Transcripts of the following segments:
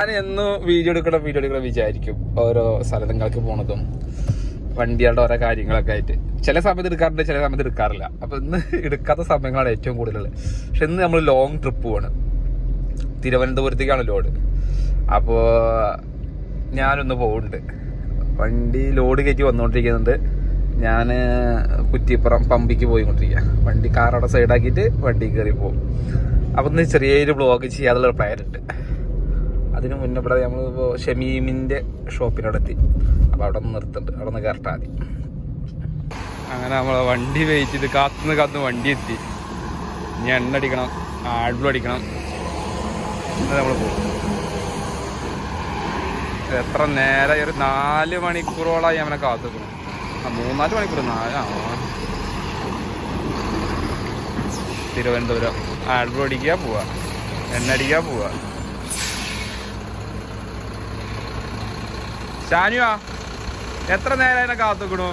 ഞാൻ എന്ന് വീഡിയോ എടുക്കണം വിചാരിക്കും, ഓരോ സ്ഥലങ്ങൾക്ക് പോണതും വണ്ടികളുടെ ഓരോ കാര്യങ്ങളൊക്കെ ആയിട്ട്. ചില സമയത്ത് എടുക്കാറുണ്ട്, ചില സമയത്ത് എടുക്കാറില്ല. അപ്പൊ ഇന്ന് എടുക്കാത്ത സമയങ്ങളാണ് ഏറ്റവും കൂടുതലുള്ളത്. പക്ഷെ ഇന്ന് നമ്മൾ ലോങ് ട്രിപ്പ് പോവാണ്, തിരുവനന്തപുരത്തേക്കാണ് ലോഡ്. അപ്പോൾ ഞാനൊന്ന് പോകുന്നുണ്ട്, വണ്ടി ലോഡ് കയറ്റി വന്നുകൊണ്ടിരിക്കുന്നുണ്ട്. ഞാൻ കുറ്റിപ്പുറം പമ്പിക്ക് പോയിക്കൊണ്ടിരിക്കുക. വണ്ടി കാർ അവിടെ സൈഡാക്കിയിട്ട് വണ്ടി കയറി പോകും. അപ്പം ഇന്ന് ചെറിയൊരു ബ്ലോഗ് ചെയ്യാനുള്ള പ്ലാൻ ഉണ്ട്. അതിന് മുന്നേ ഇവിടെ നമ്മളിപ്പോൾ ഷമീമിൻ്റെ ഷോപ്പിനവിടെ എത്തി. അപ്പോൾ അവിടെ നിന്ന് നിർത്തുന്നുണ്ട്, അവിടെ നിന്ന് കയറട്ടാൽ മതി. അങ്ങനെ നമ്മൾ വണ്ടി വെയിറ്റ് ചെയ്ത് കാത്തുനിന്ന് വണ്ടി എത്തി. ഇനി എണ്ണ അടിക്കണം, ആഡ്ബിൾ അടിക്കണം, നമ്മൾ പോകും. എത്ര നേരം, ഒരു 4 മണിക്കൂറോളായി അവനെ കാത്തു നിൽക്കണം. 3-4 മണിക്കൂർ, 4 തിരുവനന്തപുരം ആഡ്ബിൾ അടിക്കുക പോവുക, എണ്ണ അടിക്കുക പോവുക. ഷാനുവാ എത്ര നേരം അതിനെ കാത്തു നിൽക്കണു?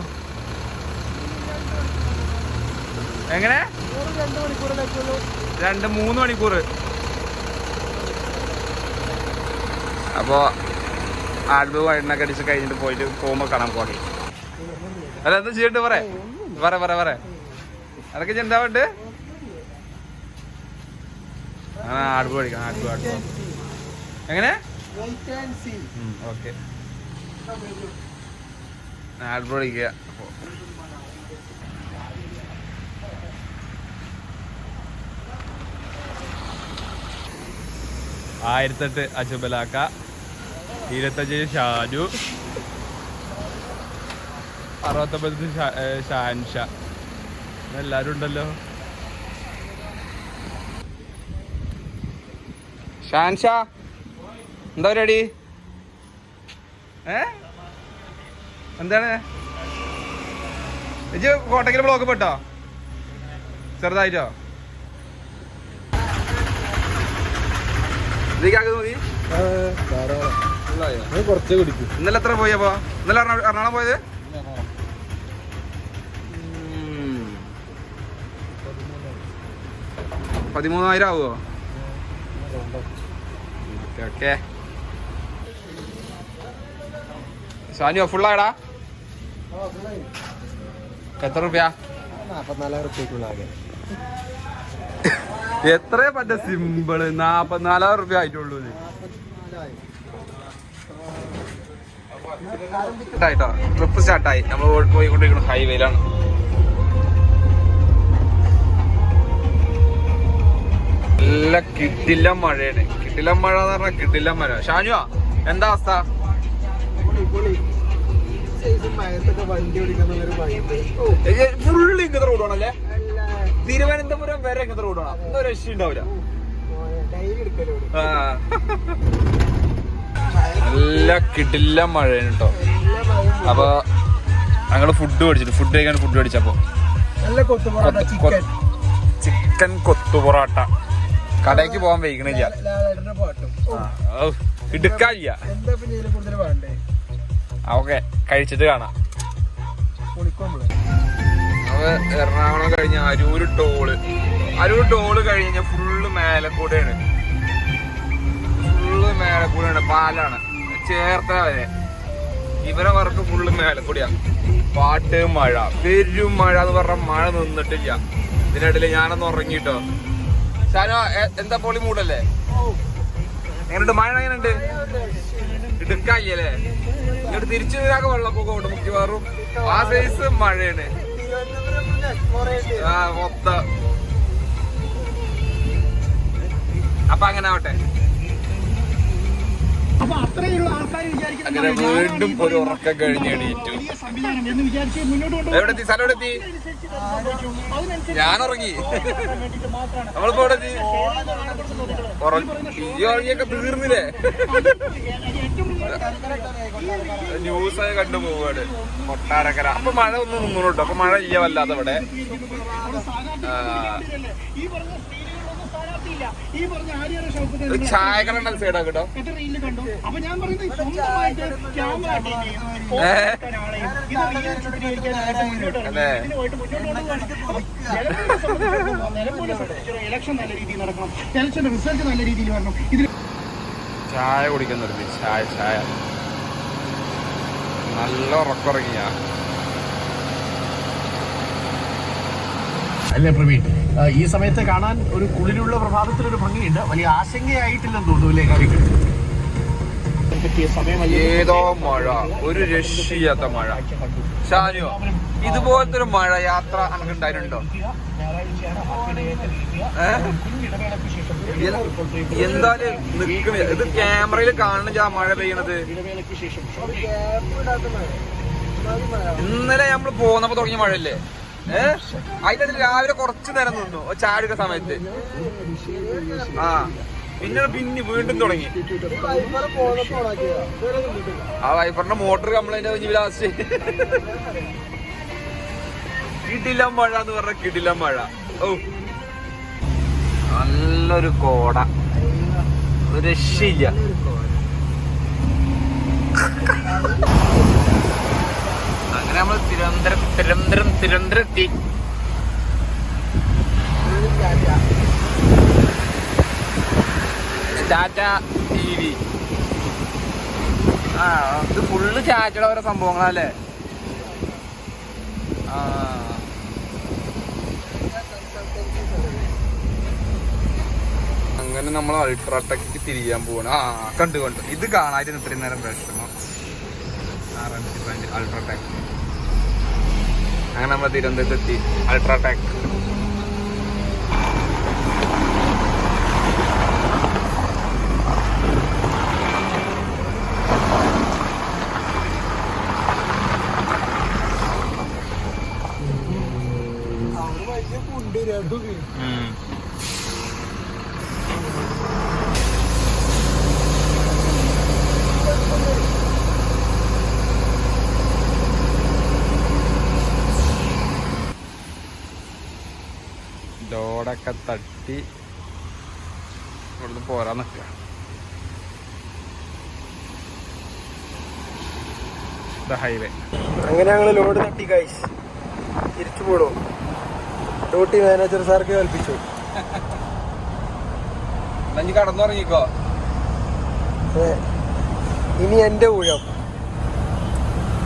എങ്ങനെ 2-3 മണിക്കൂർ. അപ്പോൾ ആൽബം എണ്ണൊക്കെ അടിച്ച് കഴിഞ്ഞിട്ട് പോയിട്ട് പോകുമ്പോൾ കാണാൻ പോകണേ. അല്ല എന്താ ചെയ്തിട്ട് പറ അതൊക്കെ ചെന്താവുണ്ട്. ആൽബം അടിക്കണം, ആൽബം എങ്ങനെ ഓക്കെ ആൽബം അടിക്കുക. 1008 അജുബലാക്ക, 25 ഷാജു, 69 ഷാൻഷ. എല്ലാരും ഉണ്ടല്ലോ. ഷാൻഷ എന്താ പരിപാടി? എന്താണ് ഇജ്ജ് കോട്ടക്കൽ ബ്ലോക്ക് പെട്ടോ ചെറുതായിട്ടോ? കുറച്ച് കുടിക്കും. ഇന്നലെ എത്ര പോയി? അപ്പൊ ഇന്നലെ എറണാകുളം പോയത് 13,000 ആവുമോ? ഓക്കെ. ഷാനിയോ ഫുള്ളായടാ? എത്ര റുപ്യ? 44,000 എത്ര പറ്റ സിമ്പിള്. 44,000 റുപ്യ ആയിട്ടുള്ളൂ. ട്ടോ ട്രിപ്പ് സ്റ്റാർട്ടായി. നമ്മൾ പോയിക്കൊണ്ടിരിക്കുന്ന ഹൈവേയിലാണ്. നല്ല കിട്ടില്ല മഴയാണ്. കിട്ടില്ല മഴ എന്ന് പറഞ്ഞാൽ കിട്ടില്ല മഴ. ഷാനുവാ എന്താ അവസ്ഥ? ഫുള്ള് ഇങ്ങനത്തെ റോഡാണല്ലേ? തിരുവനന്തപുരം വരെ ഇങ്ങനത്തെ റോഡാണ്. എന്താ രക്ഷ ഉണ്ടാവില്ല. നല്ല കിടില്ല മഴയാണ് കേട്ടോ. അപ്പൊ ഞങ്ങള് ഫുഡ് കഴിക്കാൻ ഫുഡ് കഴിച്ചപ്പോ ചിക്കൻ കൊത്തു പൊറോട്ട. കടയ്ക്ക് പോകാൻ വൈകണില്ല, എടുക്കാനില്ല. ഓക്കെ കഴിച്ചിട്ട് കാണാം. അപ്പൊ എറണാകുളം കഴിഞ്ഞ അരൂർ ടോള് കഴിഞ്ഞ ഫുള്ള് മേലക്കൂടെയാണ്. പാലാണ് ചേർത്തല വരെ. ഇവരെ വർക്ക് ഫുള്ള് മേലക്കൂടിയാ. പാട്ട്, മഴ, പെരും മഴ എന്ന് പറഞ്ഞ മഴ നിന്നിട്ടില്ല. ഇതിനിടയില് ഞാനൊന്ന് ഉറങ്ങിട്ടോ. ഷാനോ എന്താ പൊളി മൂടല്ലേ? എങ്ങനെയുണ്ട് മഴ? എങ്ങനെയുണ്ട്? ഇടുക്കാല്ലേ? ഇങ്ങോട്ട് തിരിച്ചു വരാക്കെ വെള്ളപ്പൊക്കം ഉണ്ട് മിക്കവാറും. ആ സൈസ് മഴയാണ് മൊത്തം. അപ്പൊ അങ്ങനെ ആവട്ടെ. അങ്ങനെ വീണ്ടും ഒരു ഉറക്കം കഴിഞ്ഞ് എണീറ്റു. എവിടെത്തി? സ്ഥലം എവിടെത്തി? ഞാൻ ഉറങ്ങി. നമ്മളിപ്പോ എവിടെ എത്തി? ഈ ഉറങ്ങിയൊക്കെ തീർന്നില്ലേ? ന്യൂസ് കണ്ടു പോവാണ് കൊട്ടാരക്കര. അപ്പൊ മഴ ഒന്നും നിന്നോട്ടോ. അപ്പൊ മഴ ഇല്ല വല്ലാതെ ഇവിടെ. ചായക്കട സൈഡാ കേട്ടോ. ചായ കുടിക്കാൻ നിർത്തി. ചായ നല്ല ഉറക്കുറങ്ങിയ അല്ലേ പ്രവീൺ? ഈ സമയത്ത് കാണാൻ ഒരു കുളിരുള്ള പ്രഭാതത്തിലൊരു ഭംഗിയുണ്ട്. വലിയ ആശങ്കയായിട്ടില്ലെന്ന് തോന്നുന്നു അല്ലേ കാര്യങ്ങൾ? ഏതോ മഴ, ഒരു രക്ഷയില്ലാത്ത മഴ. ഷാനിയോ, ഇതുപോലത്തെ ഒരു മഴ യാത്ര നമുക്ക് ഉണ്ടായിട്ടുണ്ടോ? എന്തായാലും നിക്കണേ, ഇത് ക്യാമറയിൽ കാണുന്ന ആ മഴ പെയ്യണത്. ഇന്നലെ നമ്മൾ പോന്നപ്പോ തുടങ്ങിയ മഴയല്ലേ? അതിന്റെ രാവിലെ കുറച്ചു നേരം നിന്നു ചാടുക സമയത്ത്. പിന്നെ വീണ്ടും തുടങ്ങി. ആ വൈപ്പറിന്റെ മോട്ടർ കംപ്ലൈന്റ് കഴിഞ്ഞ് ലാസ്റ്റ്. കിടില മഴ എന്ന് പറഞ്ഞ കിടില മഴ. ഓ, നല്ലൊരു കോട, ഒരു രക്ഷയില്ല. അങ്ങനെ നമ്മൾ തിരുവനന്തപുരം എത്തി. ടാറ്റ TV. ഇത് ഫുള്ള് ടാറ്റയുടെ ഓരോ സംഭവങ്ങളല്ലേ? അങ്ങനെ നമ്മൾ അൾട്രാടെക് തിരിയാൻ പോവാണ്. കണ്ടു ഇത് കാണാതിരുന്നു ഇത്രയും നേരം വിഷമം. അൾട്രാടെക്. അങ്ങനെ നമ്മൾ തിരുവനന്തപുരത്തെത്തി. അൾട്രാടെക് ലോഡൊക്കെ തട്ടി ഇവിടുന്ന് പോരാൻ നിൽക്കുക. ഹൈവേ. അങ്ങനെ ഞങ്ങൾ ലോഡ് തട്ടി ഗൈസ് തിരിച്ചു പോടും. ഡ്യൂട്ടി മാനേജർ സാർക്ക് കൽപ്പിച്ചു. നീ കടന്നുറങ്ങിക്കോ. ഇനി എന്റെ ഊഴം.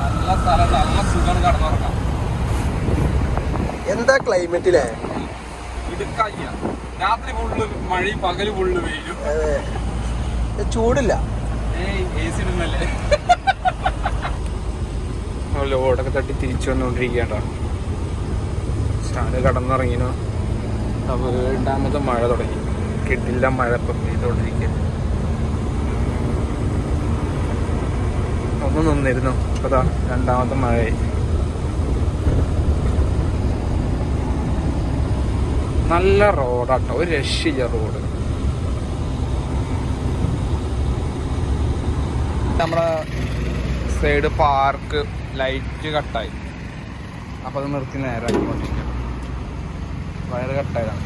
നല്ല സ്ഥലം, നല്ല സുഖമാണ് കടന്നുറങ്ങാം. എന്താ ക്ലൈമറ്റിലെ ഇടുക്കായ്യ. രാത്രി ഫുള്ള് മഴയും പകല് ഫുള്ള് വെയിലും. അതെ, ചൂടില്ല. AC ഇടുന്നല്ലേ. ലോഡൊക്കെ തട്ടി തിരിച്ചു വന്നുകൊണ്ടിരിക്കട്ടോ. ചാല് കടന്നിറങ്ങിനോ. രണ്ടാമത്തെ മഴ തുടങ്ങി. കിട്ടില്ല മഴ ഇപ്പം പെയ്തോണ്ടിരിക്കുക. ഒന്ന് നിന്നിരുന്നു. അതാ രണ്ടാമത്തെ മഴയായി. നല്ല റോഡാട്ടോ, ഒരു രക്ഷയില്ല റോഡ്. നമ്മുടെ സൈഡ് പാർക്ക് ലൈറ്റ് കട്ടായി. അപ്പൊ അത് നിർത്തി നേരാക്കിക്കൊണ്ടിരിക്കുക. വയറ് കട്ടായതാണ്.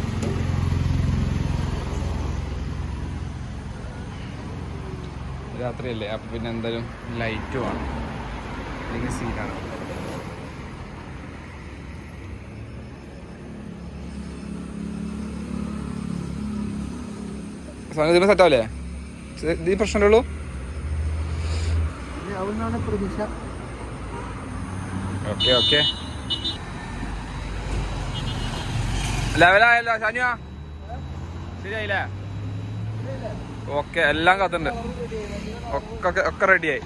രാത്രിയല്ലേ, അപ്പൊ പിന്നെ എന്തായാലും ലൈറ്റ് വേണം, അല്ലെങ്കിൽ സീനാണ്. ഇതിന് സെറ്റാവില്ലേ? ഇത് പ്രശ്നമല്ലേ ഉള്ളൂ. ഓക്കെ ഓക്കെ, ലെവലായല്ലോ ഷാനിയ? ശരിയായില്ലേ? ഓക്കെ, എല്ലാം കത്തുണ്ട്. ഒക്കെ റെഡിയായി.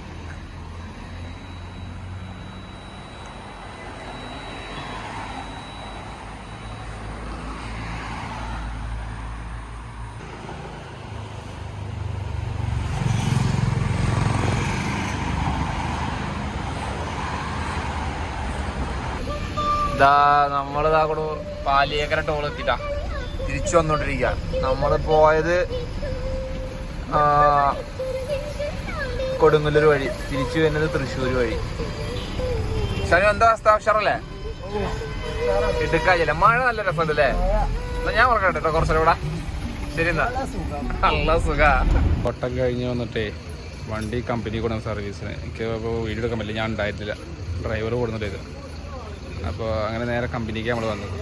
നമ്മളിതാ കൂടെ പാലിയേക്കര ടോൾ എത്തിട്ടാ തിരിച്ചു വന്നോണ്ടിരിക്കുക. നമ്മള് പോയത് കൊടുങ്ങല്ലൂർ വഴി, തിരിച്ചു വരുന്നത് തൃശ്ശൂർ വഴി. ശനി എന്താ അവസ്ഥ? ഉഷാറല്ലേ? ഇടുക്കായില്ല. മഴ നല്ല രസമുണ്ടല്ലേ? എന്നാ ഞാൻ പറഞ്ഞോ കേട്ടോ കുറച്ചുകൂടെ കൂടെ. ശരി, എന്നാ നല്ല സുഖ. ഓട്ടം കഴിഞ്ഞ് വന്നിട്ടേ വണ്ടി കമ്പനി കൊടുക്കുന്ന സർവീസിന്. എനിക്ക് ഇപ്പോൾ വീഡിയോ എടുക്കാൻ പറ്റില്ല, ഞാൻ ഉണ്ടായിരുന്നില്ല. ഡ്രൈവർ കൊടുന്നിട്ട്. അപ്പോൾ അങ്ങനെ നേരെ കമ്പനിക്ക് നമ്മൾ വന്നത്.